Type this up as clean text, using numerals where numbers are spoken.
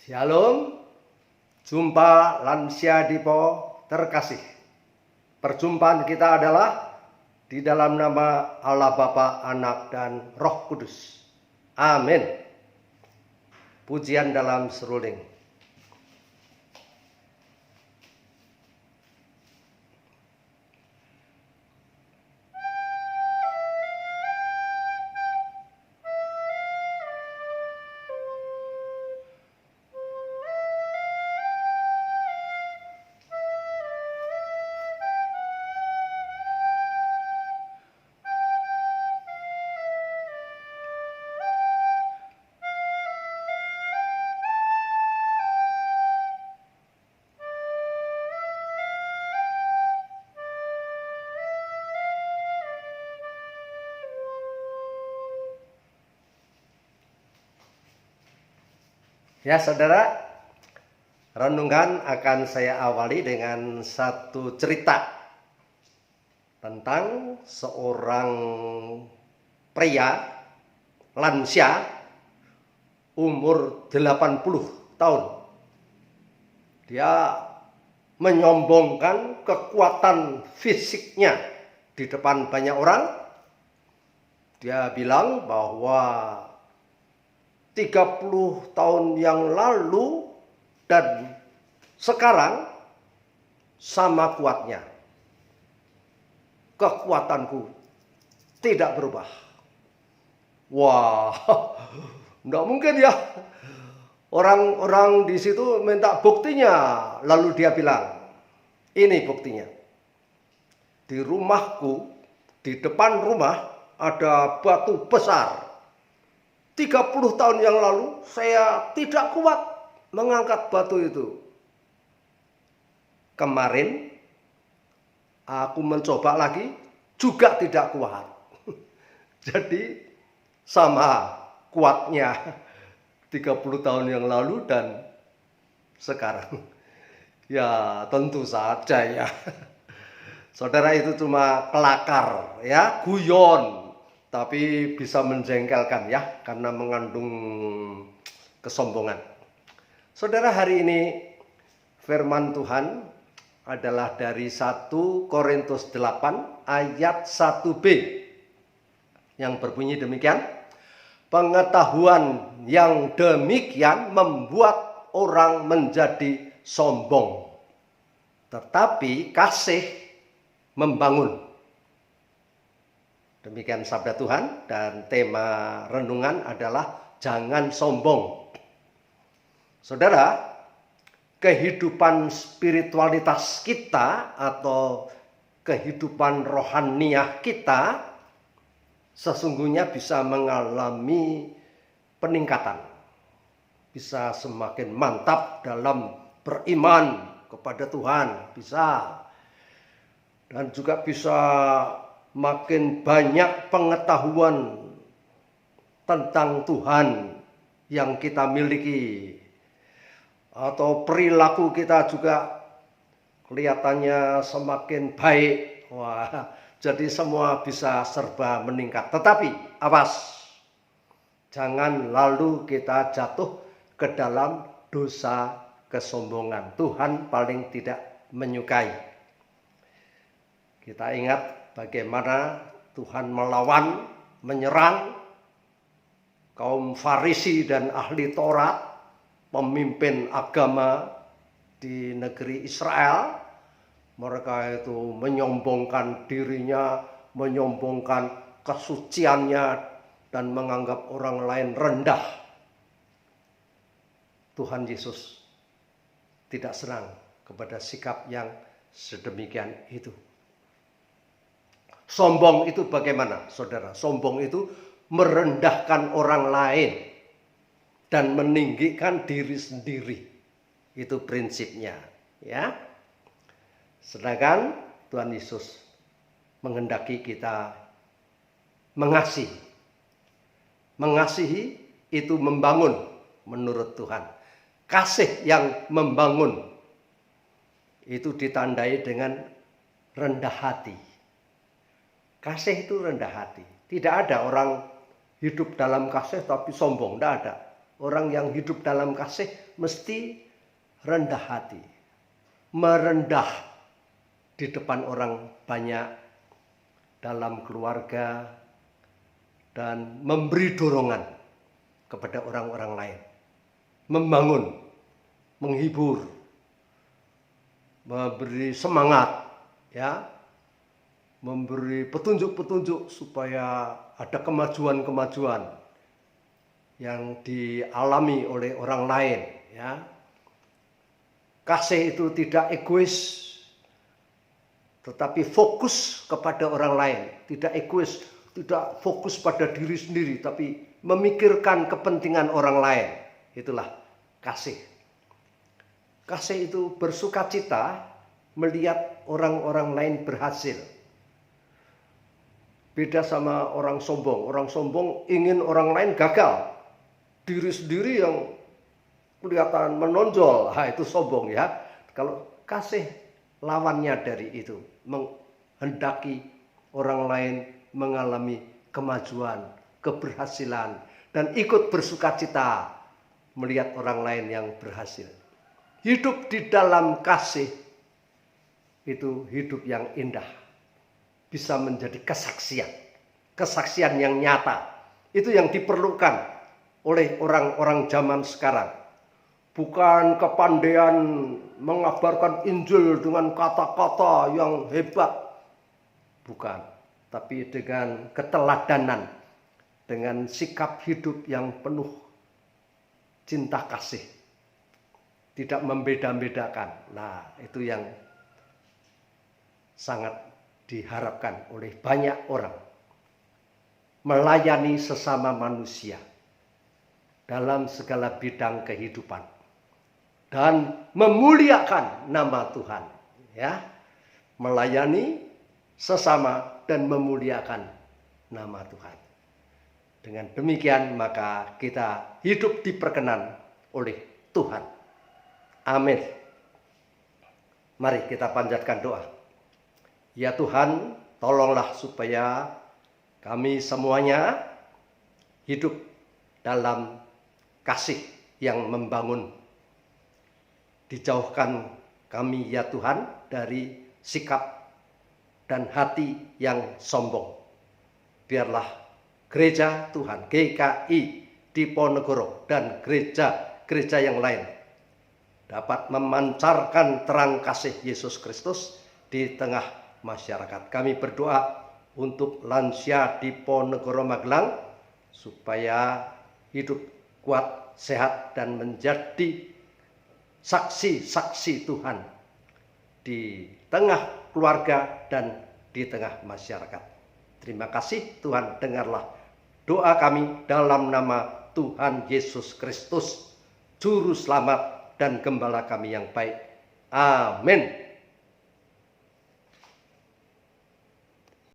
Shalom, jumpa lansia dipo terkasih. Perjumpaan kita adalah di dalam nama Allah Bapa, Anak, dan Roh Kudus. Amin. Pujian dalam seruling. Ya saudara, renungan akan saya awali dengan satu cerita tentang seorang pria lansia umur 80 tahun. Dia menyombongkan kekuatan fisiknya di depan banyak orang. Dia bilang bahwa 30 tahun yang lalu dan sekarang sama kuatnya. Kekuatanku tidak berubah. Wah, enggak mungkin ya. Orang-orang di situ minta buktinya. Lalu dia bilang, ini buktinya. Di rumahku, di depan rumah ada batu besar. 30 tahun yang lalu saya tidak kuat mengangkat batu itu. Kemarin aku mencoba lagi juga tidak kuat. Jadi sama kuatnya 30 tahun yang lalu dan sekarang. Ya tentu saja ya. Saudara, itu cuma kelakar ya, guyon. Tapi bisa menjengkelkan ya, karena mengandung kesombongan. Saudara, hari ini firman Tuhan adalah dari 1 Korintus 8 ayat 1b yang berbunyi demikian. Pengetahuan yang demikian membuat orang menjadi sombong, tetapi kasih membangun. Demikian sabda Tuhan, dan tema renungan adalah jangan sombong. Saudara, kehidupan spiritualitas kita atau kehidupan rohaniah kita sesungguhnya bisa mengalami peningkatan. Bisa semakin mantap dalam beriman kepada Tuhan, bisa. Dan juga bisa makin banyak pengetahuan tentang Tuhan yang kita miliki. Atau perilaku kita juga kelihatannya semakin baik. Wah, jadi semua bisa serba meningkat. Tetapi awas, jangan lalu kita jatuh ke dalam dosa kesombongan. Tuhan paling tidak menyukai. Kita ingat bagaimana Tuhan melawan, menyerang kaum Farisi dan ahli Taurat, pemimpin agama di negeri Israel. Mereka itu menyombongkan dirinya, menyombongkan kesuciannya, dan menganggap orang lain rendah. Tuhan Yesus tidak senang kepada sikap yang sedemikian itu. Sombong itu bagaimana, saudara? Sombong itu merendahkan orang lain dan meninggikan diri sendiri. Itu prinsipnya, ya. Sedangkan Tuhan Yesus menghendaki kita mengasihi. Mengasihi itu membangun menurut Tuhan. Kasih yang membangun itu ditandai dengan rendah hati. Kasih itu rendah hati. Tidak ada orang hidup dalam kasih tapi sombong, tidak ada. Orang yang hidup dalam kasih mesti rendah hati. Merendah di depan orang banyak, dalam keluarga, dan memberi dorongan kepada orang-orang lain. Membangun, menghibur, memberi semangat, ya, memberi petunjuk-petunjuk supaya ada kemajuan-kemajuan yang dialami oleh orang lain, ya. Kasih itu tidak egois, tetapi fokus kepada orang lain. Tidak egois, tidak fokus pada diri sendiri, tapi memikirkan kepentingan orang lain. Itulah kasih. Kasih itu bersukacita melihat orang-orang lain berhasil. Beda sama orang sombong. Orang sombong ingin orang lain gagal. Diri sendiri yang kelihatan menonjol. Itu sombong, ya. Kalau kasih, lawannya dari itu. Menghendaki orang lain mengalami kemajuan, keberhasilan, dan ikut bersukacita melihat orang lain yang berhasil. Hidup di dalam kasih itu hidup yang indah. Bisa menjadi kesaksian. Kesaksian yang nyata. Itu yang diperlukan oleh orang-orang zaman sekarang. Bukan kepandaian mengabarkan Injil dengan kata-kata yang hebat. Bukan. Tapi dengan keteladanan. Dengan sikap hidup yang penuh cinta kasih. Tidak membeda-bedakan. Nah, itu yang sangat diharapkan oleh banyak orang. Melayani sesama manusia dalam segala bidang kehidupan. Dan memuliakan nama Tuhan. Ya, melayani sesama dan memuliakan nama Tuhan. Dengan demikian maka kita hidup diperkenan oleh Tuhan. Amin. Mari kita panjatkan doa. Ya Tuhan, tolonglah supaya kami semuanya hidup dalam kasih yang membangun. Dijauhkan kami ya Tuhan dari sikap dan hati yang sombong. Biarlah gereja Tuhan, GKI Diponegoro dan gereja-gereja yang lain dapat memancarkan terang kasih Yesus Kristus di tengah masyarakat. Kami berdoa untuk lansia Diponegoro Magelang supaya hidup kuat, sehat, dan menjadi saksi-saksi Tuhan di tengah keluarga dan di tengah masyarakat. Terima kasih Tuhan, dengarlah doa kami dalam nama Tuhan Yesus Kristus, Juru Selamat dan Gembala kami yang baik. Amin.